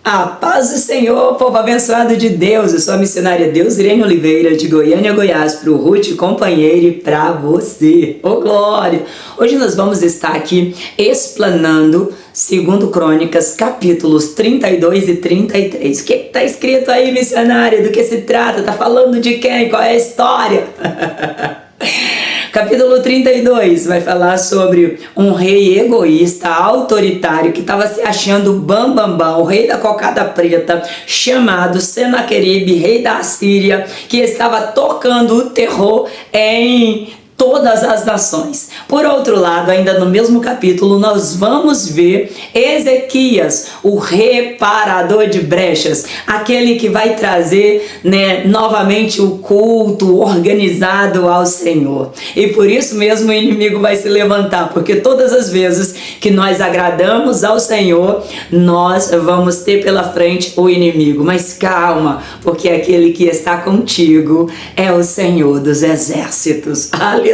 A paz do Senhor, povo abençoado de Deus. Eu sou a missionária Deusirene Oliveira, de Goiânia, Goiás, para o Ruth Companheiro e para você. Ô glória! Hoje nós vamos estar aqui explanando 2 Crônicas, capítulos 32 e 33. O que está escrito aí, missionária? Do que se trata? Está falando de quem? Qual é a história? Capítulo 32 vai falar sobre um rei egoísta, autoritário, que estava se achando bambambam, o rei da cocada preta, chamado Senaqueribe, rei da Assíria, que estava tocando o terror em todas as nações. Por outro lado, ainda no mesmo capítulo, nós vamos ver Ezequias, o reparador de brechas, aquele que vai trazer, novamente o culto organizado ao Senhor. E por isso mesmo o inimigo vai se levantar, porque todas as vezes que nós agradamos ao Senhor, nós vamos ter pela frente o inimigo. Mas calma, porque aquele que está contigo é o Senhor dos exércitos. Aleluia!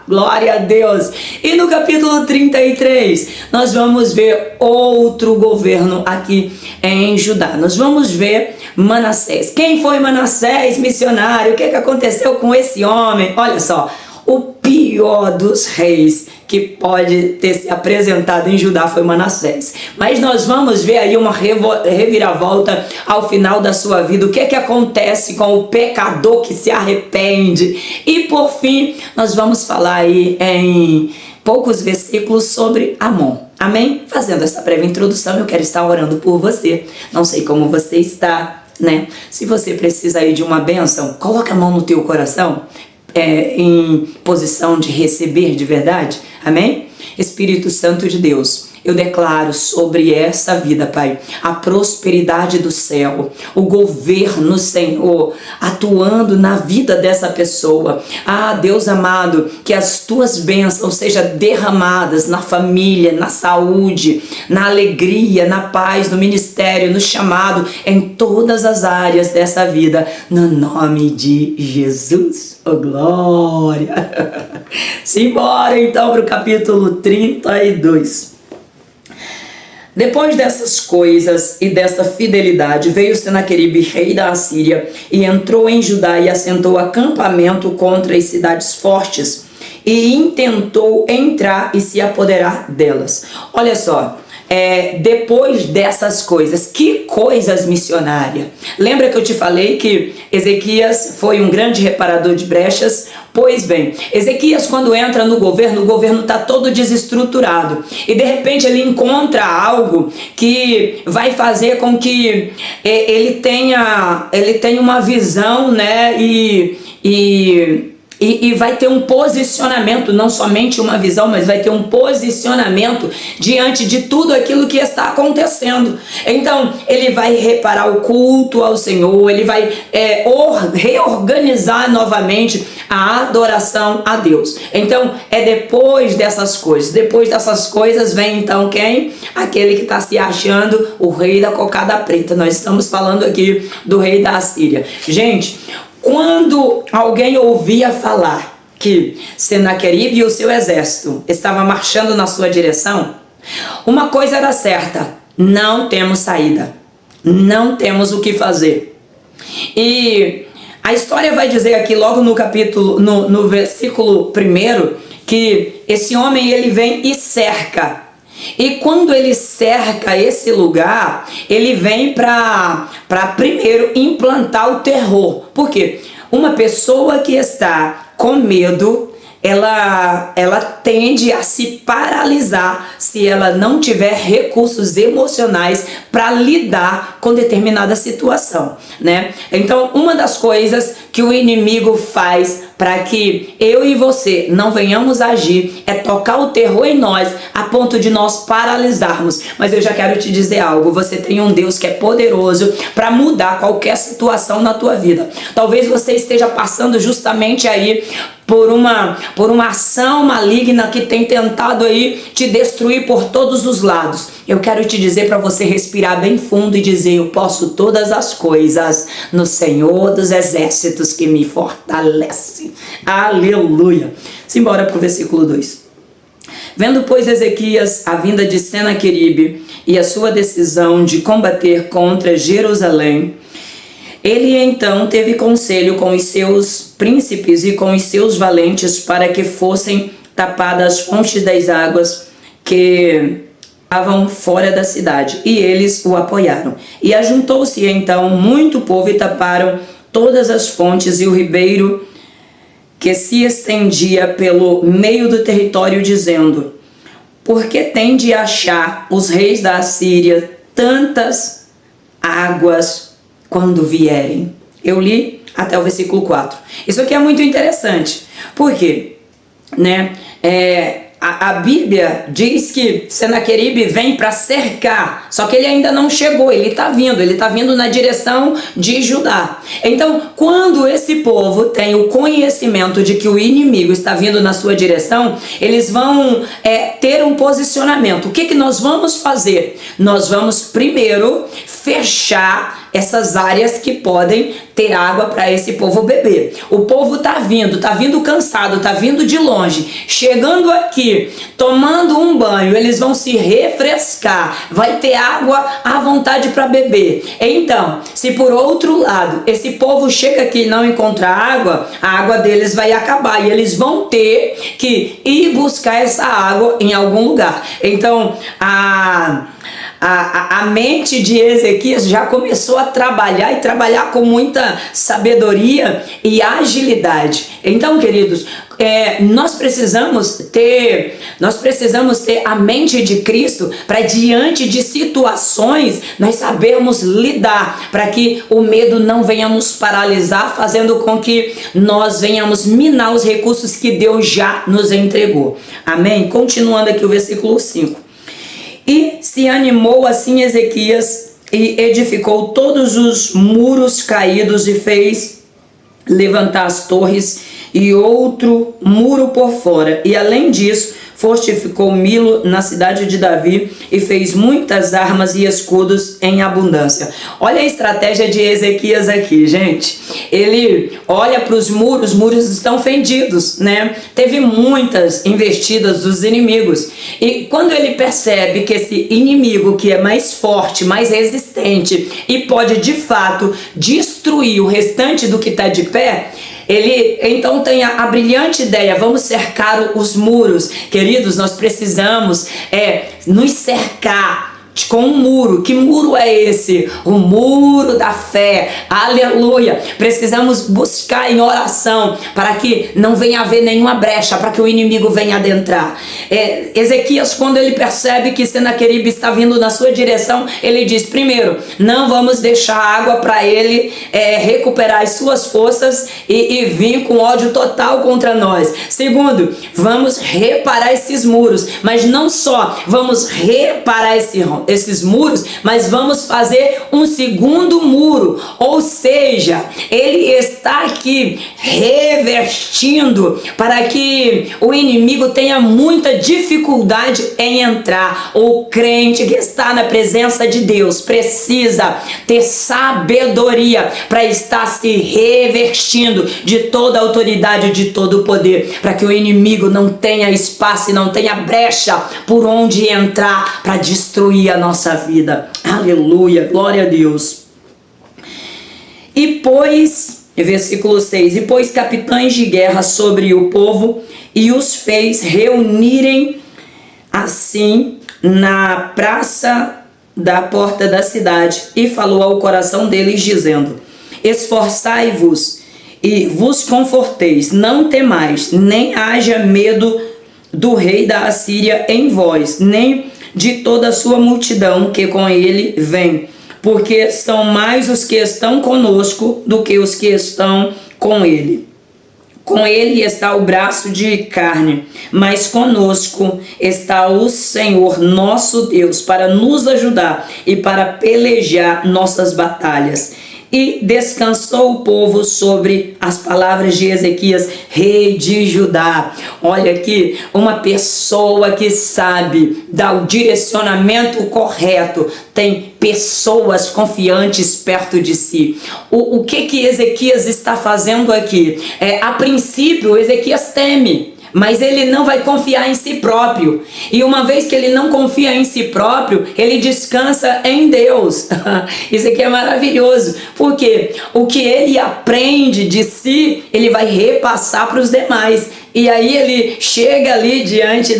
Glória a Deus! E no capítulo 33, nós vamos ver outro governo aqui em Judá. Nós vamos ver Manassés. Quem foi Manassés, missionário? O que aconteceu com esse homem? Olha só, o pior dos reis que pode ter se apresentado em Judá foi Manassés. Mas nós vamos ver aí uma reviravolta ao final da sua vida. O que acontece com o pecador que se arrepende? E por fim, nós vamos falar aí em poucos versículos sobre Amon. Amém? Fazendo essa breve introdução, eu quero estar orando por você. Não sei como você está, né? Se você precisa aí de uma bênção, coloca a mão no teu coração. Em posição de receber de verdade, amém? Espírito Santo de Deus, eu declaro sobre essa vida, Pai, a prosperidade do céu, o governo, Senhor, atuando na vida dessa pessoa. Ah, Deus amado, que as tuas bênçãos sejam derramadas na família, na saúde, na alegria, na paz, no ministério, no chamado, em todas as áreas dessa vida, no nome de Jesus. Oh, glória! Simbora então para o capítulo 32. Depois dessas coisas e dessa fidelidade, veio Senaqueribe, rei da Assíria, e entrou em Judá e assentou acampamento contra as cidades fortes, e intentou entrar e se apoderar delas. Olha só, depois dessas coisas, que coisas, missionária? Lembra que eu te falei que Ezequias foi um grande reparador de brechas? Pois bem, Ezequias, quando entra no governo, o governo está todo desestruturado, e de repente ele encontra algo que vai fazer com que ele tenha uma visão, né, e vai ter um posicionamento, não somente uma visão, mas vai ter um posicionamento diante de tudo aquilo que está acontecendo. Então, ele vai reparar o culto ao Senhor, ele vai reorganizar novamente a adoração a Deus. Então, depois dessas coisas vem então quem? Aquele que está se achando o rei da cocada preta. Nós estamos falando aqui do rei da Assíria. Gente, quando alguém ouvia falar que Senaqueribe e o seu exército estava marchando na sua direção, uma coisa era certa: não temos saída, não temos o que fazer. E a história vai dizer aqui logo no capítulo, no versículo 1, que esse homem ele vem e cerca. E quando ele cerca esse lugar, ele vem para primeiro implantar o terror. Por quê? Uma pessoa que está com medo, ela tende a se paralisar se ela não tiver recursos emocionais para lidar com determinada situação, né? Então, uma das coisas que o inimigo faz para que eu e você não venhamos agir é tocar o terror em nós a ponto de nós paralisarmos. Mas eu já quero te dizer algo: você tem um Deus que é poderoso para mudar qualquer situação na tua vida. Talvez você esteja passando justamente aí por uma ação maligna que tem tentado aí te destruir por todos os lados. Eu quero te dizer para você respirar bem fundo e dizer: eu posso todas as coisas no Senhor dos exércitos que me fortalece. Aleluia. Simbora para o versículo 2. Vendo, pois, Ezequias a vinda de Senaqueribe e a sua decisão de combater contra Jerusalém, ele então teve conselho com os seus príncipes e com os seus valentes para que fossem tapadas as fontes das águas que estavam fora da cidade, e eles o apoiaram. E ajuntou-se então muito povo e taparam todas as fontes e o ribeiro que se estendia pelo meio do território, dizendo: por que tem de achar os reis da Assíria tantas águas quando vierem? Eu li até o versículo 4. Isso aqui é muito interessante. Por quê? A Bíblia diz que Senaqueribe vem para cercar, só que ele ainda não chegou, ele está vindo na direção de Judá. Então, quando esse povo tem o conhecimento de que o inimigo está vindo na sua direção, eles vão ter um posicionamento. O que nós vamos fazer? Nós vamos primeiro fechar essas áreas que podem ter água para esse povo beber. O povo tá vindo cansado, tá vindo de longe, chegando aqui, tomando um banho, eles vão se refrescar, vai ter água à vontade para beber. Então, se por outro lado esse povo chega aqui e não encontra água, a água deles vai acabar e eles vão ter que ir buscar essa água em algum lugar. Então, a mente de Ezequias já começou a trabalhar e trabalhar com muita sabedoria e agilidade. Então, queridos, nós precisamos ter a mente de Cristo para, diante de situações, nós sabermos lidar, para que o medo não venha nos paralisar, fazendo com que nós venhamos minar os recursos que Deus já nos entregou. Amém? Continuando aqui o versículo 5. E se animou assim Ezequias e edificou todos os muros caídos e fez levantar as torres e outro muro por fora. E além disso, fortificou Milo na cidade de Davi e fez muitas armas e escudos em abundância. Olha a estratégia de Ezequias aqui, gente. Ele olha para os muros estão fendidos, né? Teve muitas investidas dos inimigos. E quando ele percebe que esse inimigo, que é mais forte, mais resistente e pode de fato destruir o restante do que está de pé, ele então tem a brilhante ideia: vamos cercar os muros. Queridos, nós precisamos nos cercar com um muro. Que muro é esse? O muro da fé. Aleluia! Precisamos buscar em oração para que não venha haver nenhuma brecha, para que o inimigo venha adentrar. Ezequias, quando ele percebe que Senaqueribe está vindo na sua direção, ele diz: primeiro, não vamos deixar água para ele recuperar as suas forças e vir com ódio total contra nós. Segundo, vamos reparar esses muros, mas não só vamos reparar esses muros, mas vamos fazer um segundo muro. Ou seja, ele está aqui revestindo para que o inimigo tenha muita dificuldade em entrar. O crente que está na presença de Deus precisa ter sabedoria para estar se revestindo de toda a autoridade, de todo o poder, para que o inimigo não tenha espaço e não tenha brecha por onde entrar para destruir a nossa vida. Aleluia, glória a Deus. E pôs, versículo 6, e pôs capitães de guerra sobre o povo e os fez reunirem assim na praça da porta da cidade, e falou ao coração deles dizendo: esforçai-vos e vos conforteis, não temais, nem haja medo do rei da Assíria em vós, nem de toda a sua multidão que com ele vem, porque são mais os que estão conosco do que os que estão com ele. Com ele está o braço de carne, mas conosco está o Senhor nosso Deus para nos ajudar e para pelejar nossas batalhas. E descansou o povo sobre as palavras de Ezequias, rei de Judá. Olha aqui, uma pessoa que sabe dar o direcionamento correto, tem pessoas confiantes perto de si. O que Ezequias está fazendo aqui? A princípio, Ezequias teme. mas ele não vai confiar em si próprio. E uma vez que ele não confia em si próprio, ele descansa em Deus. Isso aqui é maravilhoso, porque o que ele aprende de si, ele vai repassar para os demais. E aí ele chega ali diante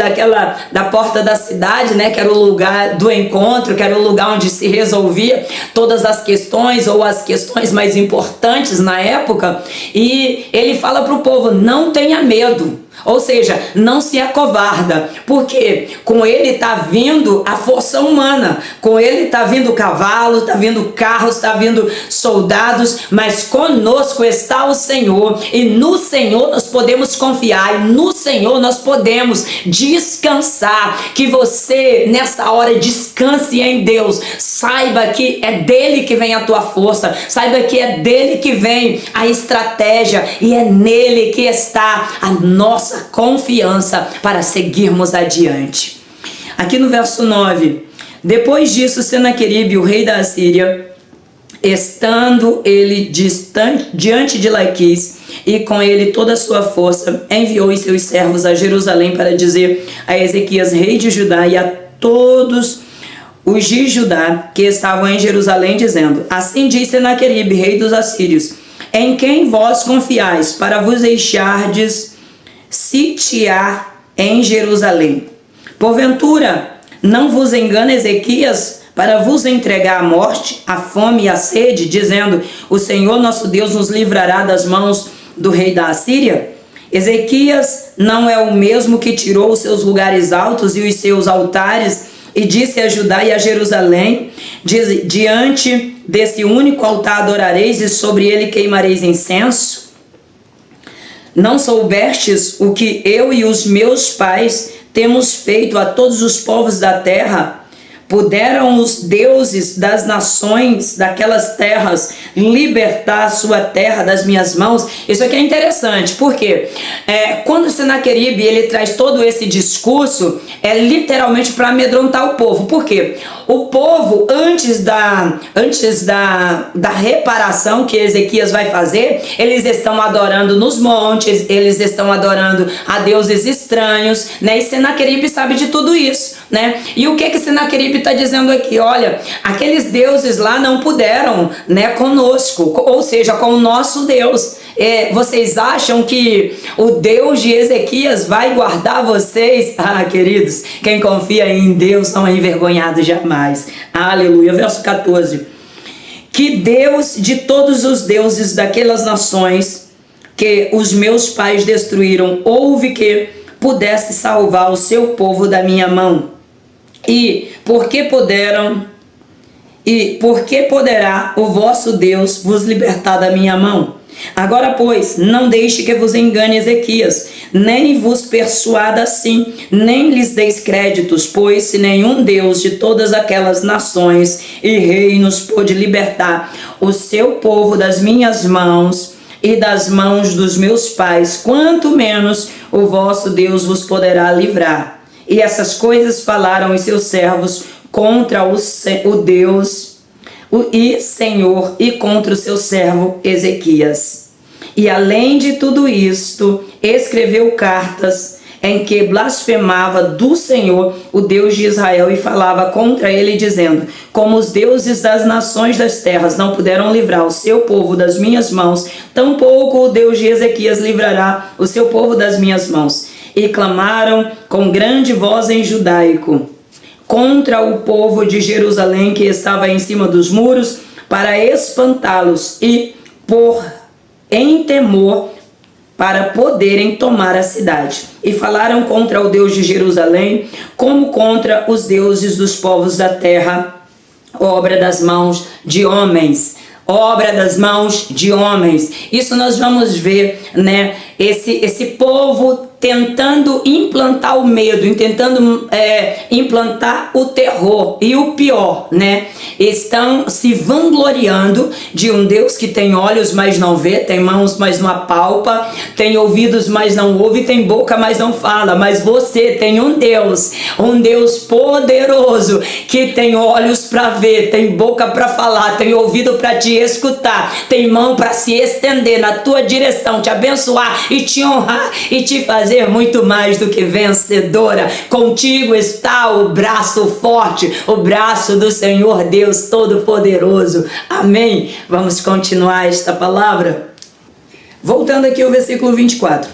da porta da cidade, né, que era o lugar do encontro, que era o lugar onde se resolvia todas as questões ou as questões mais importantes na época, e ele fala para o povo: não tenha medo. Ou seja, não se acovarda, porque com ele está vindo a força humana, com ele está vindo cavalos, está vindo carros, está vindo soldados, mas conosco está o Senhor, e no Senhor nós podemos confiar, e no Senhor nós podemos descansar. Que você nessa hora descanse em Deus, saiba que é dele que vem a tua força, saiba que é dele que vem a estratégia, e é nele que está a nossa confiança para seguirmos adiante. Aqui no verso 9: depois disso, Senaqueribe, o rei da Assíria, estando ele diante de Laquis, e com ele toda a sua força, enviou os seus servos a Jerusalém para dizer a Ezequias, rei de Judá, e a todos os de Judá que estavam em Jerusalém, dizendo: assim diz Senaqueribe, rei dos assírios, em quem vós confiais para vos deixardes sitiar em Jerusalém? Porventura não vos engana Ezequias para vos entregar à morte, à fome e à sede, dizendo: o Senhor nosso Deus nos livrará das mãos do rei da Assíria? Ezequias não é o mesmo que tirou os seus lugares altos e os seus altares e disse a Judá e a Jerusalém: diante desse único altar adorareis e sobre ele queimareis incenso? Não soubestes o que eu e os meus pais temos feito a todos os povos da terra? Puderam os deuses das nações daquelas terras libertar a sua terra das minhas mãos? Isso aqui é interessante, porque quando Senaqueribe ele traz todo esse discurso, é literalmente para amedrontar o povo. Por quê? O povo, antes da reparação que Ezequias vai fazer, eles estão adorando nos montes, eles estão adorando a deuses estranhos, né? E Senaqueribe sabe de tudo isso, né? E o que Senaqueribe está dizendo aqui? Olha, aqueles deuses lá não puderam, né, conosco, ou seja, com o nosso Deus. Vocês acham que o Deus de Ezequias vai guardar vocês? Ah, queridos, quem confia em Deus não é envergonhado jamais. Aleluia. Verso 14: que Deus de todos os deuses daquelas nações que os meus pais destruíram, houve que pudesse salvar o seu povo da minha mão. E por que poderá o vosso Deus vos libertar da minha mão? Agora, pois, não deixe que vos engane Ezequias, nem vos persuada assim, nem lhes deis créditos, pois se nenhum Deus de todas aquelas nações e reinos pôde libertar o seu povo das minhas mãos e das mãos dos meus pais, quanto menos o vosso Deus vos poderá livrar. E essas coisas falaram os seus servos contra o Deus e Senhor e contra o seu servo Ezequias. E além de tudo isto, escreveu cartas em que blasfemava do Senhor, o Deus de Israel, e falava contra ele, dizendo: como os deuses das nações das terras não puderam livrar o seu povo das minhas mãos, tampouco o Deus de Ezequias livrará o seu povo das minhas mãos. E clamaram com grande voz em judaico contra o povo de Jerusalém que estava em cima dos muros, para espantá-los e pôr em temor para poderem tomar a cidade. E falaram contra o Deus de Jerusalém, como contra os deuses dos povos da terra, obra das mãos de homens. Obra das mãos de homens. Isso nós vamos ver, né? Esse povo tentando implantar o medo, tentando implantar o terror. E o pior, né? Estão se vangloriando de um Deus que tem olhos, mas não vê, tem mãos, mas não apalpa, tem ouvidos, mas não ouve, tem boca, mas não fala. Mas você tem um Deus poderoso, que tem olhos para ver, tem boca para falar, tem ouvido para te escutar, tem mão para se estender na tua direção, te abençoar e te honrar e te fazer fazer muito mais do que vencedora. Contigo está o braço forte, o braço do Senhor Deus Todo-Poderoso. Amém? Vamos continuar esta palavra? Voltando aqui ao versículo 24.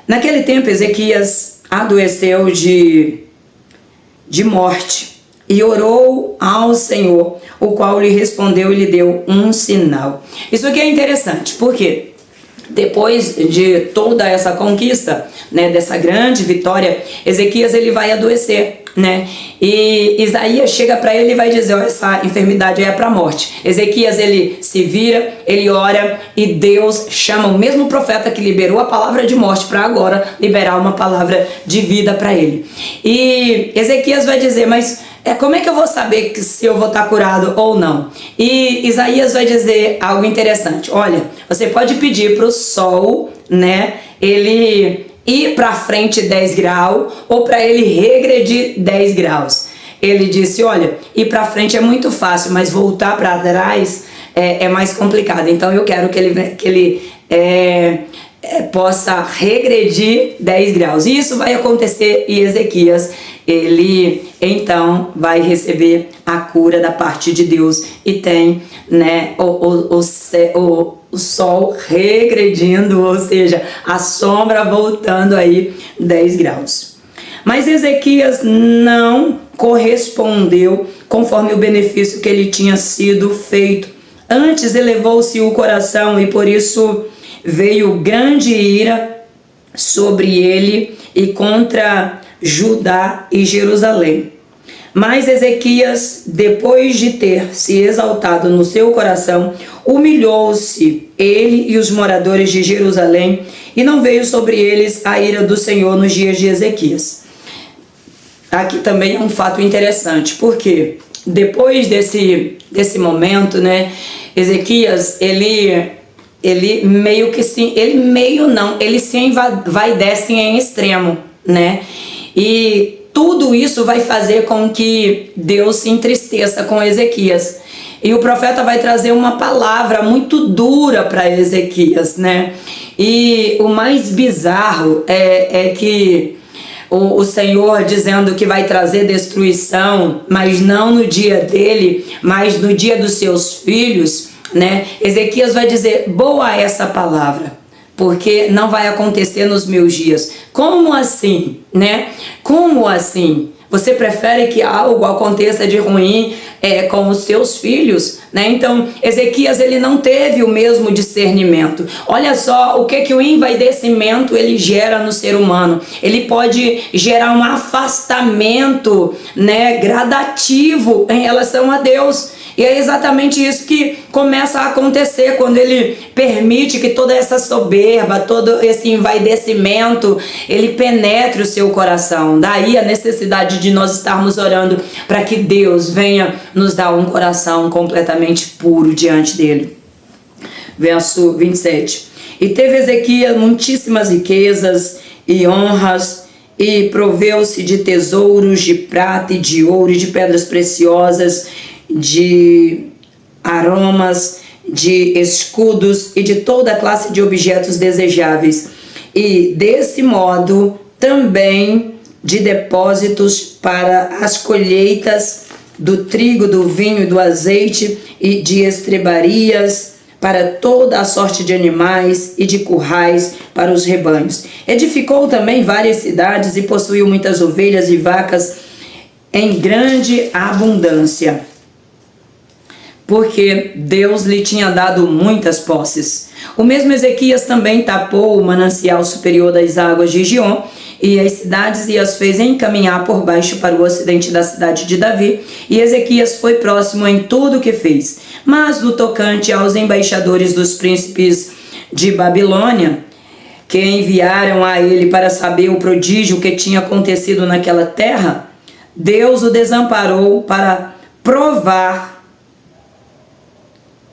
Naquele tempo, Ezequias adoeceu de morte e orou ao Senhor, o qual lhe respondeu e lhe deu um sinal. Isso aqui é interessante, porque depois de toda essa conquista, né, dessa grande vitória, Ezequias ele vai adoecer, né? E Isaías chega para ele e vai dizer: ó, essa enfermidade é para a morte. Ezequias ele se vira, ele ora e Deus chama o mesmo profeta que liberou a palavra de morte para agora liberar uma palavra de vida para ele. E Ezequias vai dizer: mas como é que eu vou saber se eu vou estar curado ou não? E Isaías vai dizer algo interessante. Olha, você pode pedir para o sol, né, ele ir para frente 10 graus ou para ele regredir 10 graus. Ele disse: olha, ir para frente é muito fácil, mas voltar para trás é mais complicado. Então eu quero que ele possa regredir 10 graus. E isso vai acontecer, e Ezequias, ele então vai receber a cura da parte de Deus e tem, né, o sol regredindo, ou seja, a sombra voltando aí 10 graus. Mas Ezequias não correspondeu conforme o benefício que ele tinha sido feito. Antes elevou-se o coração e por isso veio grande ira sobre ele e contra Judá e Jerusalém. Mas Ezequias, depois de ter se exaltado no seu coração, humilhou-se, ele e os moradores de Jerusalém, e não veio sobre eles a ira do Senhor nos dias de Ezequias. Aqui também é um fato interessante, porque depois desse momento, né, Ezequias, ele meio que sim, ele se envaidece em extremo, né? E tudo isso vai fazer com que Deus se entristeça com Ezequias. E o profeta vai trazer uma palavra muito dura para Ezequias, né? E o mais bizarro é que o Senhor dizendo que vai trazer destruição, mas não no dia dele, mas no dia dos seus filhos, né? Ezequias vai dizer: boa essa palavra, porque não vai acontecer nos meus dias. Como assim, né? Como assim? Você prefere que algo aconteça de ruim com os seus filhos, né? Então, Ezequias, ele não teve o mesmo discernimento. Olha só o que o envaidecimento ele gera no ser humano. Ele pode gerar um afastamento, né, gradativo em relação a Deus. E é exatamente isso que começa a acontecer quando ele permite que toda essa soberba, todo esse envaidecimento, ele penetre o seu coração. Daí a necessidade de nós estarmos orando para que Deus venha nos dar um coração completamente puro diante dele. Verso 27. E teve Ezequias muitíssimas riquezas e honras, e proveu-se de tesouros de prata e de ouro e de pedras preciosas, de aromas, de escudos e de toda classe de objetos desejáveis, e desse modo também de depósitos para as colheitas do trigo, do vinho e do azeite, e de estrebarias para toda a sorte de animais e de currais para os rebanhos. Edificou também várias cidades e possuiu muitas ovelhas e vacas em grande abundância, porque Deus lhe tinha dado muitas posses. O mesmo Ezequias também tapou o manancial superior das águas de Gion, e as cidades e as fez encaminhar por baixo para o ocidente da cidade de Davi, e Ezequias foi próximo em tudo o que fez. Mas no tocante aos embaixadores dos príncipes de Babilônia, que enviaram a ele para saber o prodígio que tinha acontecido naquela terra, Deus o desamparou para provar,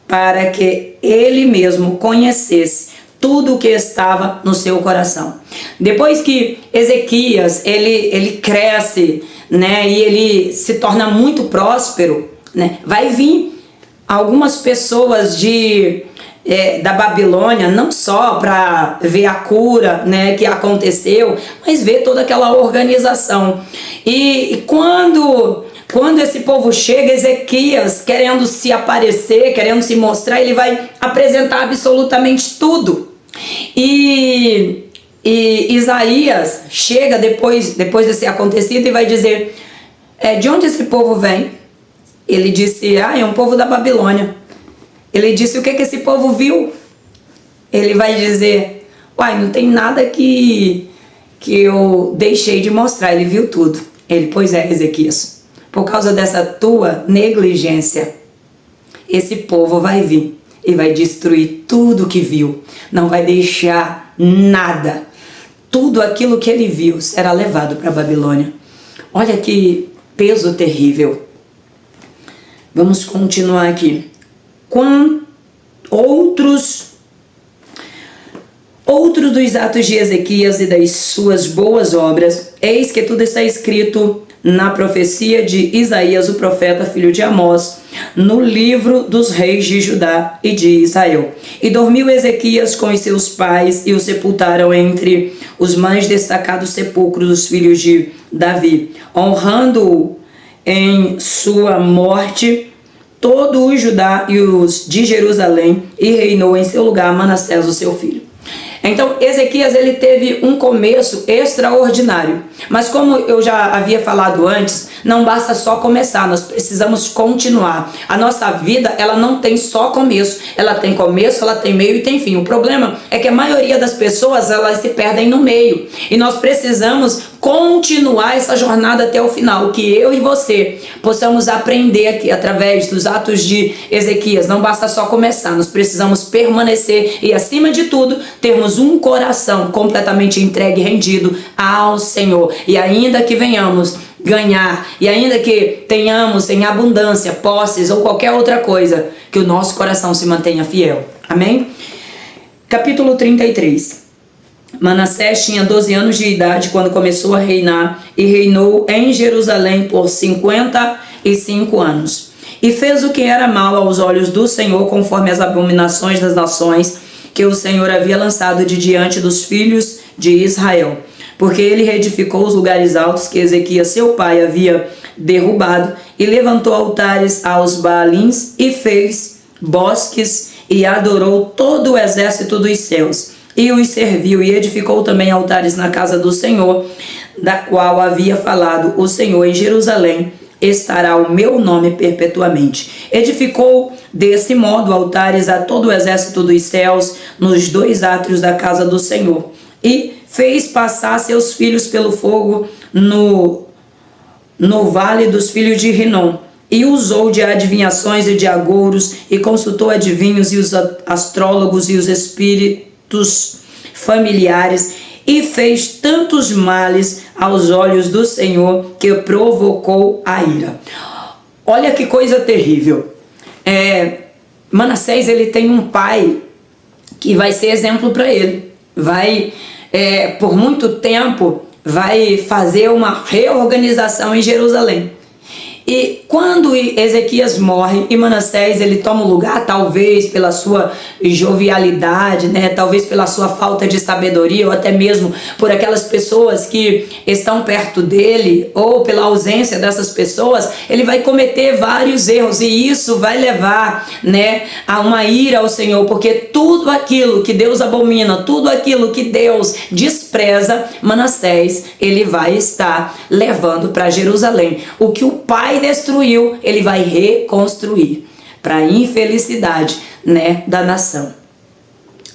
para que ele mesmo conhecesse tudo o que estava no seu coração. Depois que Ezequias ele cresce, né, e ele se torna muito próspero, né, vai vir algumas pessoas de da Babilônia, não só para ver a cura, né, que aconteceu, mas ver toda aquela organização. E quando esse povo chega, Ezequias, querendo se aparecer, querendo se mostrar, ele vai apresentar absolutamente tudo. E Isaías chega depois desse acontecido e vai dizer, de onde esse povo vem? Ele disse, é um povo da Babilônia. Ele disse, o que esse povo viu? Ele vai dizer, não tem nada que eu deixei de mostrar, ele viu tudo. Ele, pois é, Ezequias, por causa dessa tua negligência, esse povo vai vir e vai destruir tudo que viu, não vai deixar nada. Tudo aquilo que ele viu será levado para a Babilônia. Olha que peso terrível. Vamos continuar aqui. Outros dos atos de Ezequias e das suas boas obras, eis que tudo está escrito na profecia de Isaías, o profeta, filho de Amós, no livro dos reis de Judá e de Israel. E dormiu Ezequias com os seus pais e o sepultaram entre os mais destacados sepulcros dos filhos de Davi, honrando-o em sua morte todo o Judá e os de Jerusalém, e reinou em seu lugar Manassés, o seu filho. Então, Ezequias, ele teve um começo extraordinário. Mas como eu já havia falado antes, não basta só começar, nós precisamos continuar. A nossa vida, ela não tem só começo. Ela tem começo, ela tem meio e tem fim. O problema é que a maioria das pessoas, elas se perdem no meio. E nós precisamos continuar essa jornada até o final. Que eu e você possamos aprender aqui, através dos atos de Ezequias. Não basta só começar, nós precisamos permanecer e, acima de tudo, termos um coração completamente entregue e rendido ao Senhor. E ainda que venhamos ganhar, e ainda que tenhamos em abundância posses ou qualquer outra coisa, que o nosso coração se mantenha fiel. Amém? Capítulo 33. Manassés tinha 12 anos de idade quando começou a reinar, e reinou em Jerusalém por 55 anos. E fez o que era mal aos olhos do Senhor, conforme as abominações das nações que o Senhor havia lançado de diante dos filhos de Israel. Porque ele reedificou os lugares altos que Ezequias, seu pai, havia derrubado, e levantou altares aos Baalins, e fez bosques, e adorou todo o exército dos céus, e os serviu, e edificou também altares na casa do Senhor, da qual havia falado o Senhor: em Jerusalém estará o meu nome perpetuamente. Edificou desse modo altares a todo o exército dos céus nos 2 átrios da casa do Senhor, e fez passar seus filhos pelo fogo no vale dos filhos de Rinom, e usou de adivinhações e de agouros, e consultou adivinhos e os astrólogos e os espíritos familiares, e fez tantos males aos olhos do Senhor que provocou a ira. Olha que coisa terrível. Manassés, ele tem um pai que vai ser exemplo para ele. Por muito tempo, vai fazer uma reorganização em Jerusalém. E quando Ezequias morre e Manassés, ele toma o lugar, talvez pela sua jovialidade, né? Talvez pela sua falta de sabedoria, ou até mesmo por aquelas pessoas que estão perto dele, ou pela ausência dessas pessoas, ele vai cometer vários erros, e isso vai levar, né, a uma ira ao Senhor, porque tudo aquilo que Deus abomina, tudo aquilo que Deus despreza, Manassés, ele vai estar levando para Jerusalém. O que o pai destruiu, ele vai reconstruir, para a infelicidade, né, da nação.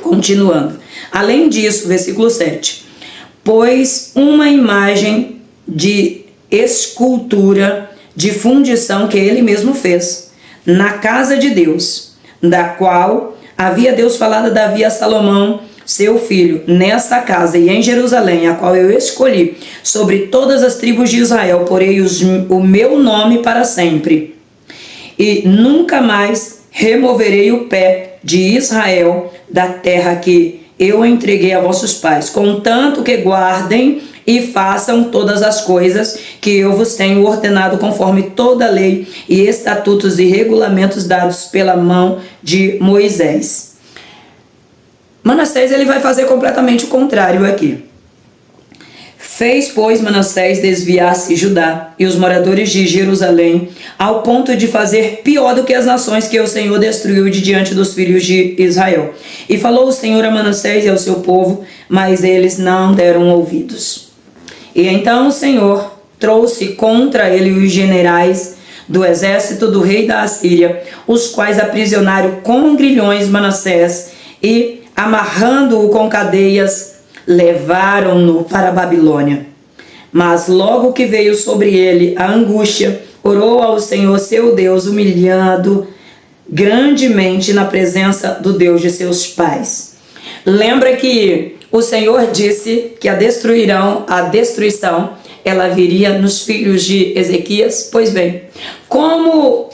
Continuando. Além disso, versículo 7. Pois uma imagem de escultura de fundição que ele mesmo fez na casa de Deus, da qual havia Deus falado a Davi a Salomão, seu filho, nessa casa e em Jerusalém, a qual eu escolhi, sobre todas as tribos de Israel, porei o meu nome para sempre. E nunca mais removerei o pé de Israel da terra que eu entreguei a vossos pais, contanto que guardem e façam todas as coisas que eu vos tenho ordenado, conforme toda a lei e estatutos e regulamentos dados pela mão de Moisés. Manassés ele vai fazer completamente o contrário aqui. Fez, pois, Manassés desviar-se Judá e os moradores de Jerusalém, ao ponto de fazer pior do que as nações que o Senhor destruiu de diante dos filhos de Israel. E falou o Senhor a Manassés e ao seu povo, mas eles não deram ouvidos. E então o Senhor trouxe contra ele os generais do exército do rei da Assíria, os quais aprisionaram com grilhões Manassés e, amarrando-o com cadeias, levaram-no para a Babilônia. Mas logo que veio sobre ele a angústia, orou ao Senhor seu Deus, humilhando grandemente na presença do Deus de seus pais. Lembra que o Senhor disse que a destruição ela viria nos filhos de Ezequias? Pois bem, como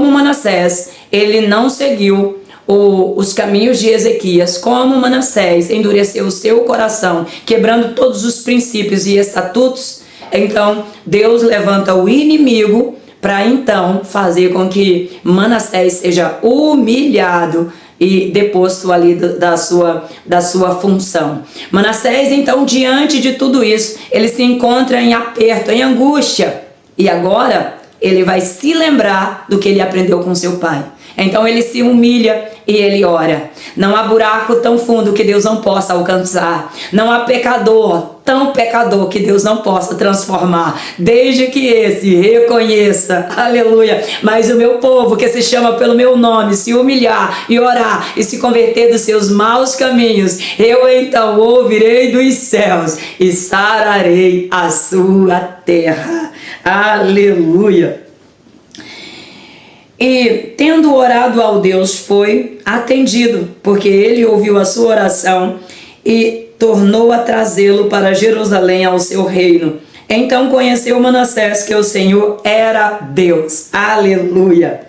Manassés ele não seguiu os caminhos de Ezequias, como Manassés endureceu o seu coração, quebrando todos os princípios e estatutos, então Deus levanta o inimigo para então fazer com que Manassés seja humilhado e deposto ali da sua função. Manassés, então, diante de tudo isso, ele se encontra em aperto, em angústia, e agora ele vai se lembrar do que ele aprendeu com seu pai. Então ele se humilha e ele ora. Não há buraco tão fundo que Deus não possa alcançar. Não há pecador tão pecador que Deus não possa transformar. Desde que esse reconheça, aleluia, mas o meu povo que se chama pelo meu nome, se humilhar e orar e se converter dos seus maus caminhos, eu então ouvirei dos céus e sararei a sua terra. Aleluia. E, tendo orado ao Deus, foi atendido, porque ele ouviu a sua oração e tornou a trazê-lo para Jerusalém ao seu reino. Então conheceu Manassés que o Senhor era Deus. Aleluia!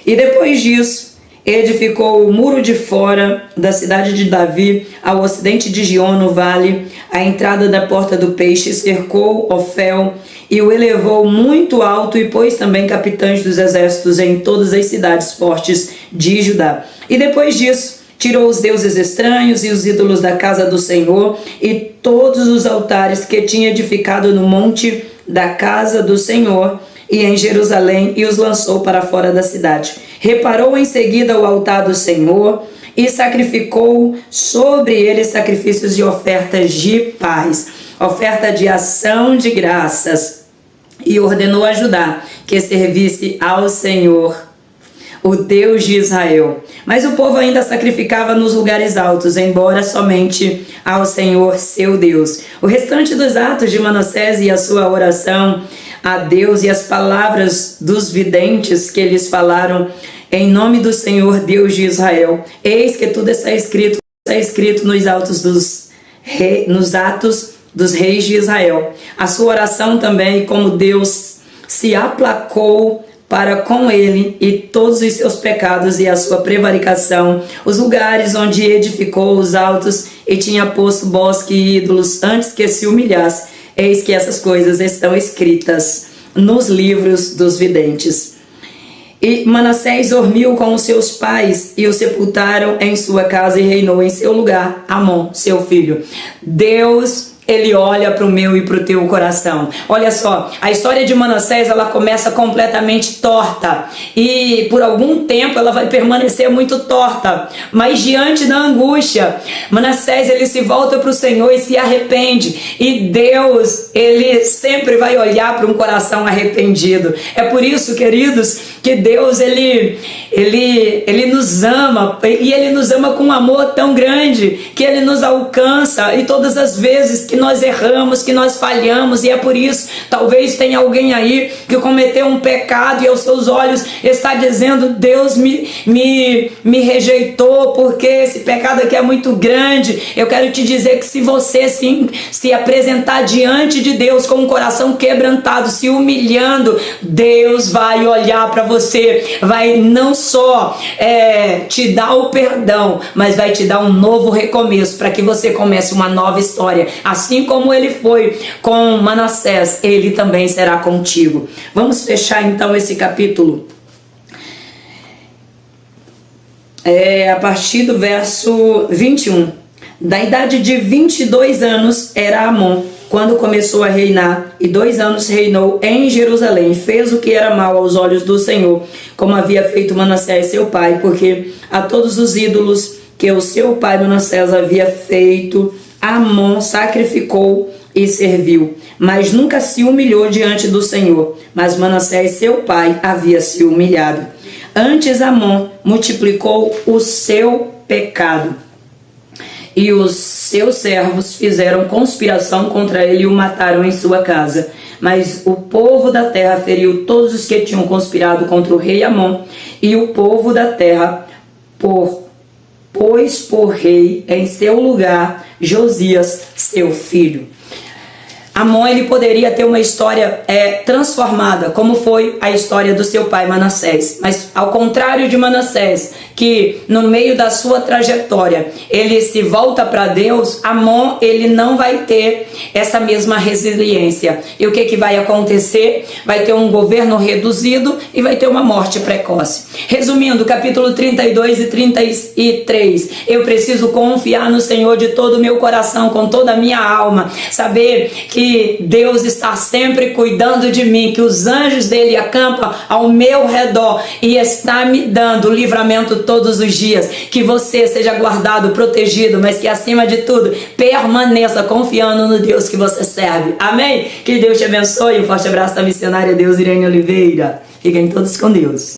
E depois disso, edificou o muro de fora da cidade de Davi, ao ocidente de Gion, no vale, à entrada da porta do peixe, cercou Ofel e o elevou muito alto e pôs também capitães dos exércitos em todas as cidades fortes de Judá. E depois disso, tirou os deuses estranhos e os ídolos da casa do Senhor e todos os altares que tinha edificado no monte da casa do Senhor e em Jerusalém e os lançou para fora da cidade. Reparou em seguida o altar do Senhor e sacrificou sobre ele sacrifícios e ofertas de paz, oferta de ação de graças, e ordenou a Judá que servisse ao Senhor, o Deus de Israel. Mas o povo ainda sacrificava nos lugares altos, embora somente ao Senhor seu Deus. O restante dos atos de Manassés e a sua oração a Deus e as palavras dos videntes que eles falaram em nome do Senhor Deus de Israel, eis que tudo está escrito nos atos dos reis de Israel. A sua oração também, como Deus se aplacou para com ele e todos os seus pecados e a sua prevaricação, os lugares onde edificou os altos e tinha posto bosque e ídolos antes que se humilhasse, eis que essas coisas estão escritas nos livros dos videntes. E Manassés dormiu com os seus pais e o sepultaram em sua casa e reinou em seu lugar Amon, seu filho. Deus, ele olha para o meu e para o teu coração. Olha só, a história de Manassés, ela começa completamente torta. E por algum tempo ela vai permanecer muito torta. Mas diante da angústia, Manassés, ele se volta para o Senhor e se arrepende. E Deus, ele sempre vai olhar para um coração arrependido. É por isso, queridos, que Deus, ele nos ama. E ele nos ama com um amor tão grande que ele nos alcança. E todas as vezes que nós erramos, que nós falhamos, e é por isso, talvez tenha alguém aí que cometeu um pecado e aos seus olhos está dizendo, Deus me rejeitou porque esse pecado aqui é muito grande. Eu quero te dizer que se você se apresentar diante de Deus com um coração quebrantado, se humilhando, Deus vai olhar para você, vai não só te dar o perdão, mas vai te dar um novo recomeço para que você comece uma nova história. Assim como ele foi com Manassés, ele também será contigo. Vamos fechar então esse capítulo. a partir do verso 21. Da idade de 22 anos era Amon quando começou a reinar, e 2 anos reinou em Jerusalém. Fez o que era mal aos olhos do Senhor, como havia feito Manassés seu pai, porque a todos os ídolos que o seu pai Manassés havia feito, Amon sacrificou e serviu, mas nunca se humilhou diante do Senhor. Mas Manassés seu pai havia se humilhado. Antes Amon multiplicou o seu pecado, e os seus servos fizeram conspiração contra ele e o mataram em sua casa. Mas o povo da terra feriu todos os que tinham conspirado contra o rei Amon, e o povo da terra pôs por rei em seu lugar Josias, seu filho. Amon, ele poderia ter uma história transformada, como foi a história do seu pai Manassés. Mas ao contrário de Manassés, que no meio da sua trajetória ele se volta para Deus, Amon, ele não vai ter essa mesma resiliência. E o que vai acontecer? Vai ter um governo reduzido e vai ter uma morte precoce. Resumindo, capítulo 32 e 33. Eu preciso confiar no Senhor de todo o meu coração, com toda a minha alma. Saber que Deus está sempre cuidando de mim, que os anjos dele acampam ao meu redor e está me dando livramento todos os dias. Que você seja guardado, protegido, mas que acima de tudo permaneça confiando no Deus que você serve. Amém? Que Deus te abençoe. Um forte abraço da missionária Deus Irene Oliveira. Fiquem todos com Deus.